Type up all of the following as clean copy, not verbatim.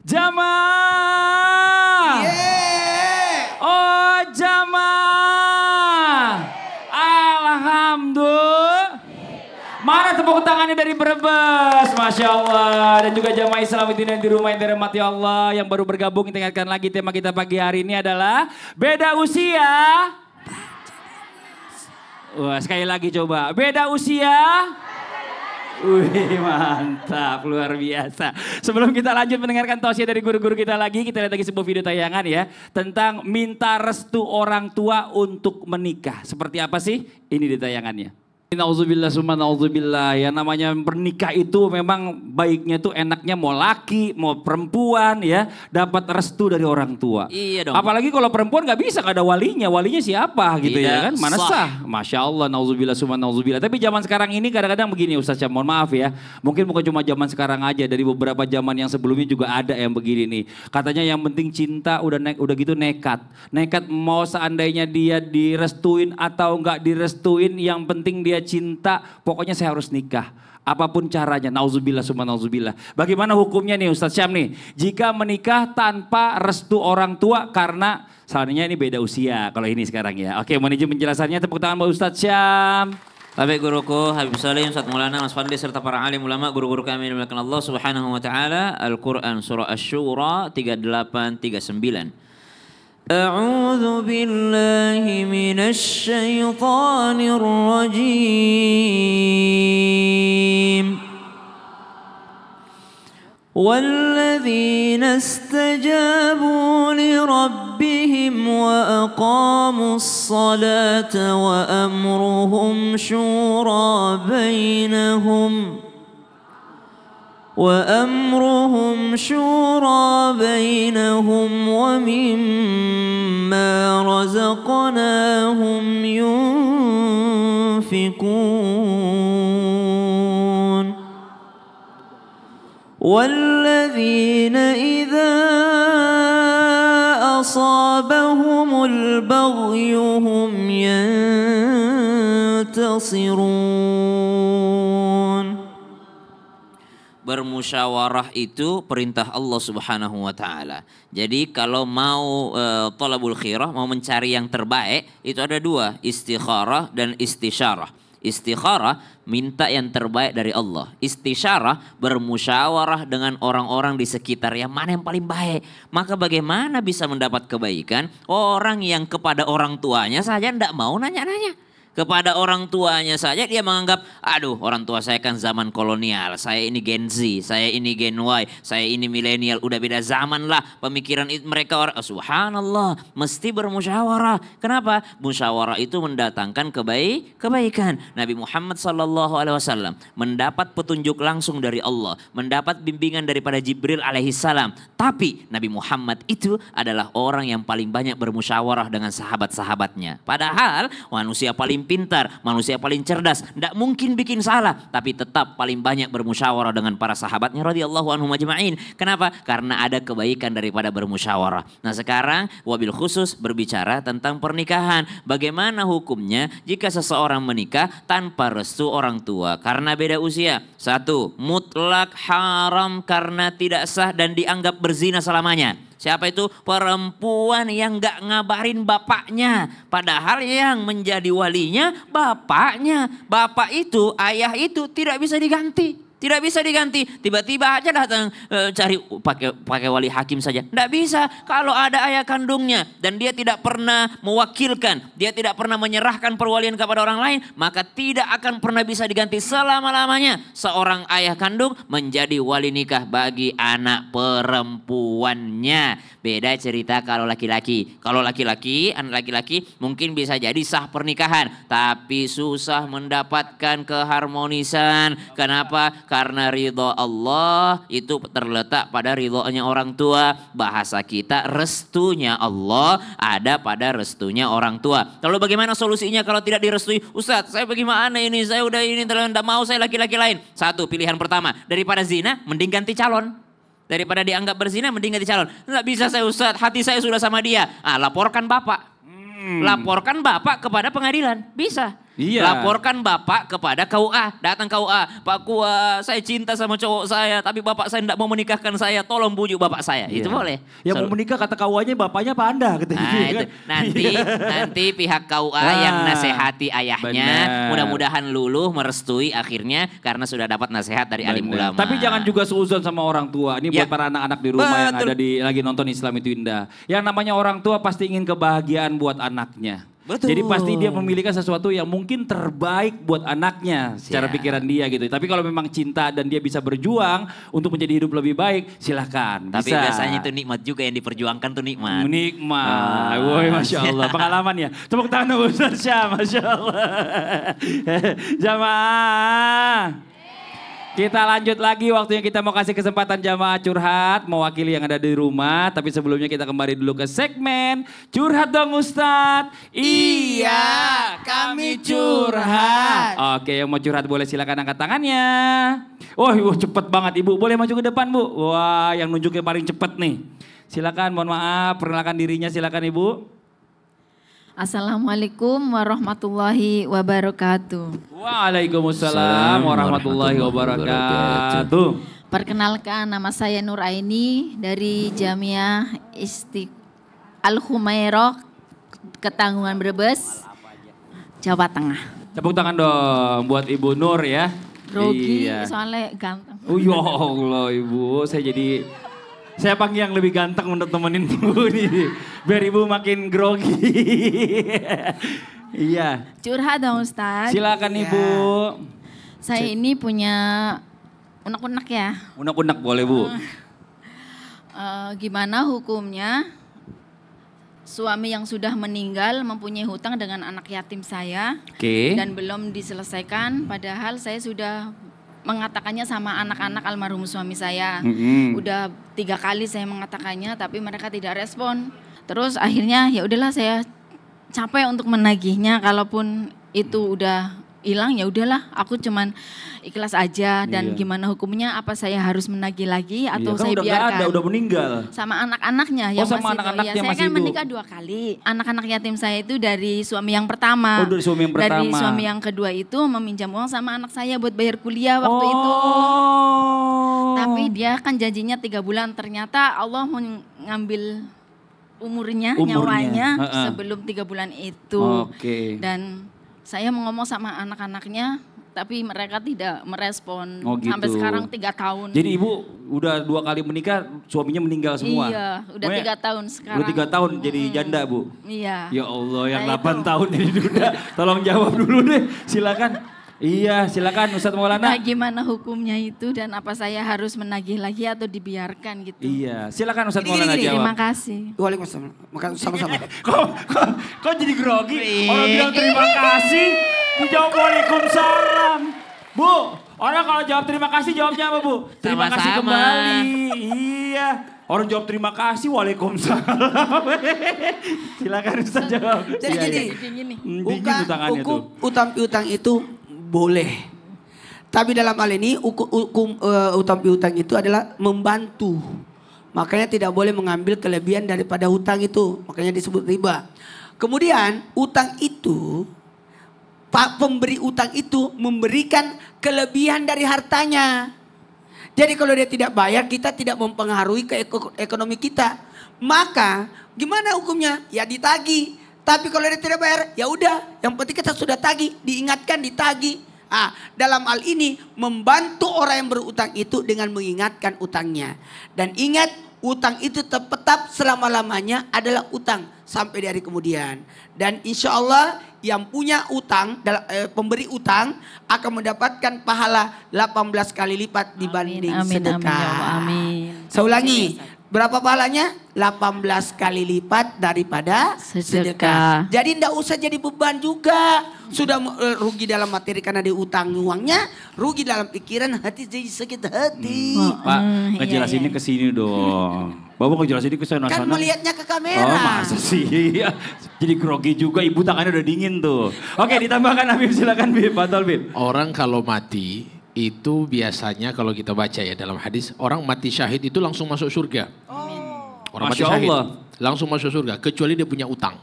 Jamaah. Yeah. Oh jamaah. Alhamdulillah. Mana tepuk tangannya dari Brebes, Masya Allah. Dan juga jamaah Islamitin yang di rumah yang dirahmati Allah. Yang baru bergabung, kita ingatkan lagi tema kita pagi hari ini adalah beda usia. Wah, sekali lagi coba, beda usia. Wih mantap, luar biasa. Sebelum kita lanjut mendengarkan tausiah dari guru-guru kita lagi, kita lihat lagi sebuah video tayangan ya. Tentang minta restu orang tua untuk menikah. Seperti apa sih? Ini di tayangannya. Nauzubillah summa nauzubillah, ya namanya bernikah itu memang baiknya tuh enaknya mau laki mau perempuan ya dapat restu dari orang tua. Iya dong. Apalagi kalau perempuan nggak bisa, nggak ada walinya siapa gitu Tidak ya kan, mana sah. sah. Masya Allah, nauzubillah summa nauzubillah. Tapi zaman sekarang ini kadang-kadang begini Ustaz Syam, mohon maaf ya, mungkin bukan cuma zaman sekarang aja, dari beberapa zaman yang sebelumnya juga ada yang begini nih. Katanya yang penting cinta, udah gitu nekat mau seandainya dia direstuin atau nggak direstuin, yang penting dia cinta, pokoknya saya harus nikah. Apapun caranya, nauzubillah summa nauzubillah. Bagaimana hukumnya nih Ustaz Syam nih? Jika menikah tanpa restu orang tua karena soalnya ini beda usia kalau ini sekarang ya. Oke, mohon izin penjelasannya, tepuk tangan buat Ustaz Syam. Baik guruku Habib Salim, Ustaz Maulana, Mas Fadli serta para alim ulama, guru-guru kami yang dimuliakan Allah Subhanahu wa taala. Al-Qur'an surah Asy-Syura 38-39. أعوذ بالله من الشيطان الرجيم والذين استجابوا لربهم وأقاموا الصلاة وأمرهم شورى بينهم ومما رزقناهم ينفقون والذين إذا أصابهم البغي هم ينتصرون. Bermusyawarah itu perintah Allah Subhanahu wa taala. Jadi kalau mau thalabul khirah, mau mencari yang terbaik, itu ada dua, istikharah dan istisyarah. Istikharah minta yang terbaik dari Allah. Istisyarah bermusyawarah dengan orang-orang di sekitar yang mana yang paling baik. Maka bagaimana bisa mendapat kebaikan orang yang kepada orang tuanya saja tidak mau nanya-nanya. Kepada orang tuanya saja dia menganggap, aduh orang tua saya kan zaman kolonial, saya ini Gen Z, saya ini Gen Y, saya ini milenial, udah beda zaman lah pemikiran mereka. Subhanallah, mesti bermusyawarah. Kenapa? Musyawarah itu mendatangkan kebaikan. Nabi Muhammad SAW mendapat petunjuk langsung dari Allah, mendapat bimbingan daripada Jibril alaihissalam. Tapi Nabi Muhammad itu adalah orang yang paling banyak bermusyawarah dengan sahabat-sahabatnya. Padahal manusia paling pintar, manusia paling cerdas, tidak mungkin bikin salah, tapi tetap paling banyak bermusyawarah dengan para sahabatnya radhiyallahu anhum ajma'in. Kenapa? Karena ada kebaikan daripada bermusyawarah. Nah sekarang wabil khusus berbicara tentang pernikahan. Bagaimana hukumnya jika seseorang menikah tanpa restu orang tua karena beda usia? Satu, mutlak haram karena tidak sah dan dianggap berzina selamanya. Siapa itu? Perempuan yang gak ngabarin bapaknya. Padahal yang menjadi walinya bapaknya. Bapak itu, ayah itu tidak bisa diganti. Tidak bisa diganti. Tiba-tiba aja datang cari pakai wali hakim saja. Tidak bisa. Kalau ada ayah kandungnya dan dia tidak pernah mewakilkan, dia tidak pernah menyerahkan perwalian kepada orang lain, maka tidak akan pernah bisa diganti selama-lamanya. Seorang ayah kandung menjadi wali nikah bagi anak perempuannya. Beda cerita kalau laki-laki. Kalau laki-laki, anak laki-laki mungkin bisa jadi sah pernikahan, tapi susah mendapatkan keharmonisan. Kenapa? Karena ridho Allah itu terletak pada ridhonya orang tua. Bahasa kita restunya Allah ada pada restunya orang tua. Lalu bagaimana solusinya kalau tidak direstui? Ustadz, saya bagaimana ini? Saya udah ini tidak mau, saya laki-laki lain. Satu, pilihan pertama, daripada zina mending ganti calon. Daripada dianggap berzina mending ganti calon. Nggak bisa saya Ustadz, hati saya sudah sama dia. Laporkan bapak. Laporkan bapak kepada pengadilan. Bisa. Iya. Laporkan bapak kepada KUA, datang KUA, Pak KUA, saya cinta sama cowok saya, tapi bapak saya tidak mau menikahkan saya, tolong bujuk bapak saya. Itu boleh. Yang mau menikah kata KUA-nya bapaknya apa Anda? Gitu. Nah, itu. Nanti pihak KUA yang nasihati ayahnya, mudah-mudahan luluh merestui akhirnya karena sudah dapat nasihat dari alim ulama. Tapi jangan juga seuzon sama orang tua. Ini buat para anak-anak di rumah yang ada lagi nonton Islam itu Indah. Yang namanya orang tua pasti ingin kebahagiaan buat anaknya. Betul. Jadi pasti dia memilihkan sesuatu yang mungkin terbaik buat anaknya secara pikiran dia gitu. Tapi kalau memang cinta dan dia bisa berjuang untuk menjadi hidup lebih baik, silahkan. Tapi biasanya itu nikmat juga yang diperjuangkan tuh nikmat. Nikmat. Woi, Masya Allah. Pengalaman ya. Tepuk tangan Ustaz Syah, Masya Allah. Jamaah. Kita lanjut lagi waktunya kita mau kasih kesempatan jamaah curhat. Mewakili yang ada di rumah. Tapi sebelumnya kita kembali dulu ke segmen Curhat Dong Ustadz. Iya, kami curhat. Oke, yang mau curhat boleh silakan angkat tangannya. Oh, cepet banget Ibu. Boleh maju ke depan Bu. Wah, yang nunjuknya paling cepet nih. Silakan, mohon maaf. Perkenalkan dirinya silakan Ibu. Assalamualaikum warahmatullahi wabarakatuh. Waalaikumsalam warahmatullahi wabarakatuh. Perkenalkan, nama saya Nur Aini dari Jamiah Al-Humairah, Ketanggungan Brebes, Jawa Tengah. Tepuk tangan dong buat Ibu Nur ya. Grogi soalnya ganteng. Oh ya Allah Ibu, saya panggil yang lebih ganteng untuk temenin Bu nih. Biar Ibu makin grogi. Iya. Curhat dong Ustaz. Silakan Ibu. Saya ini punya unek-unek ya. Unek-unek boleh Bu. Gimana hukumnya suami yang sudah meninggal mempunyai hutang dengan anak yatim saya. Dan belum diselesaikan padahal saya sudah mengatakannya sama anak-anak almarhum suami saya. Udah 3 kali saya mengatakannya tapi mereka tidak respon. Terus akhirnya ya udahlah saya capek untuk menagihnya, kalaupun itu udah hilang ya udahlah aku cuman ikhlas aja. Dan gimana hukumnya, apa saya harus menagih lagi atau saya biarkan? Udah meninggal. Sama anak-anaknya yang sama masih anak-anaknya saya masih kan hidup. menikah 2 kali. Anak-anak yatim saya itu dari suami yang pertama. Dari suami yang pertama. Dari suami yang kedua itu meminjam uang sama anak saya buat bayar kuliah waktu itu. Tapi dia kan janjinya 3 bulan, ternyata Allah mengambil umurnya. Nyawanya sebelum 3 bulan itu. Dan saya ngomong sama anak-anaknya, tapi mereka tidak merespon. Sampai sekarang 3 tahun. Jadi Ibu udah 2 kali menikah, suaminya meninggal semua? Iya, udah 3 tahun sekarang. Udah 3 tahun jadi janda Bu? Iya. Ya Allah, yang 8 tahun jadi duda. Tolong jawab dulu deh, silakan. Iya, silakan Ustadz Maulana. Nah, gimana hukumnya itu dan apa saya harus menagih lagi atau dibiarkan gitu? Iya, silakan Ustadz Maulana jawab. Terima kasih. Waalaikumsalam. Sama-sama. Kok jadi grogi? Orang bilang terima kasih, dijawab waalaikumsalam. Bu, orang kalau jawab terima kasih jawabnya apa Bu? Terima kasih kembali. Iya. Orang jawab terima kasih, waalaikumsalam. Silakan Ustadz jawab. Jadi gini, hukum utang piutang itu boleh. Tapi dalam hal ini hukum utang piutang itu adalah membantu. Makanya tidak boleh mengambil kelebihan daripada hutang itu. Makanya disebut riba. Kemudian utang itu, pemberi utang itu memberikan kelebihan dari hartanya. Jadi kalau dia tidak bayar, kita tidak mempengaruhi ke ekonomi kita. Maka gimana hukumnya? Ya ditagih. Tapi kalau dia tidak bayar, ya udah. Yang penting kita sudah tagih, diingatkan, ditagih. Dalam hal ini membantu orang yang berutang itu dengan mengingatkan utangnya. Dan ingat, utang itu tetap selama-lamanya adalah utang sampai di hari kemudian. Dan insya Allah yang punya utang, pemberi utang akan mendapatkan pahala 18 kali lipat dibanding sedekah. Amin. Saya ulangi, berapa pahalanya? 18 kali lipat daripada sedekah. Jadi tidak usah jadi beban juga. Sudah rugi dalam materi karena diutang uangnya, rugi dalam pikiran, hati jadi sakit hati. Pak, ngejelasinnya ke sini dong. Bapak ngejelasinnya ke sana. Kan melihatnya ke kamera. Oh masa sih? Jadi grogi juga, ibu tangannya udah dingin tuh. Oke, ditambahkan Habib, silakan Bib, Pak Bib. Orang kalau mati itu biasanya kalau kita baca ya dalam hadis, orang mati syahid itu langsung masuk surga. Orang mati syahid langsung masuk surga, kecuali dia punya utang.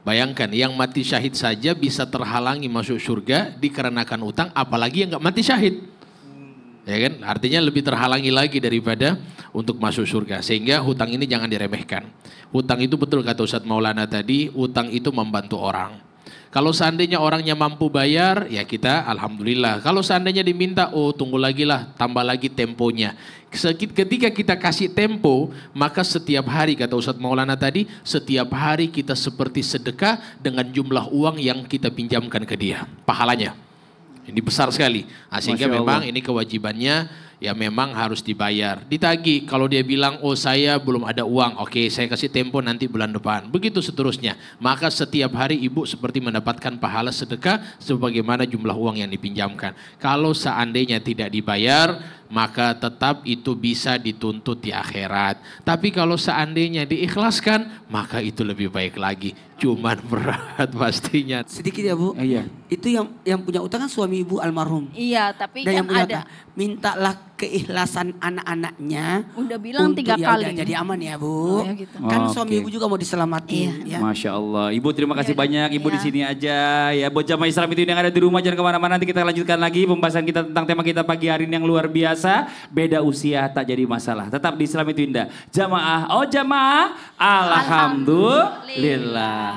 Bayangkan yang mati syahid saja bisa terhalangi masuk surga dikarenakan utang, apalagi yang nggak mati syahid. Ya kan? Artinya lebih terhalangi lagi daripada untuk masuk surga. Sehingga hutang ini jangan diremehkan. Hutang itu betul kata Ustadz Maulana tadi, hutang itu membantu orang. Kalau seandainya orangnya mampu bayar, ya kita alhamdulillah. Kalau seandainya diminta, oh tunggu lagi lah, tambah lagi temponya. Ketika kita kasih tempo, maka setiap hari kata Ustadz Maulana tadi, setiap hari kita seperti sedekah dengan jumlah uang yang kita pinjamkan ke dia. Pahalanya. Ini besar sekali. Nah, sehingga memang ini kewajibannya ya memang harus dibayar. Ditagih kalau dia bilang oh saya belum ada uang, oke saya kasih tempo nanti bulan depan. Begitu seterusnya. Maka setiap hari ibu seperti mendapatkan pahala sedekah sebagaimana jumlah uang yang dipinjamkan. Kalau seandainya tidak dibayar, maka tetap itu bisa dituntut di akhirat. Tapi kalau seandainya diikhlaskan, maka itu lebih baik lagi. Cuman berat pastinya. Sedikit ya Bu. Iya. Itu yang punya utang kan suami ibu almarhum. Iya, tapi Dan yang kan punya ada. utang, mintalah keikhlasan anak-anaknya. Udah bilang untuk 3 kali. Jadi aman ya Bu. Oh, ya gitu. Kan Oke. suami ibu juga mau diselamatin. Ya. Masya Allah. Ibu terima kasih Yaudah. banyak. Ibu di Ya. sini aja. Ya buat jamaah Islam itu yang ada di rumah jangan kemana-mana. Nanti kita lanjutkan lagi pembahasan kita tentang tema kita pagi hari ini yang luar biasa. Beda usia tak jadi masalah. Tetap di Islam itu indah. Jamaah. Oh jamaah. Alhamdulillah.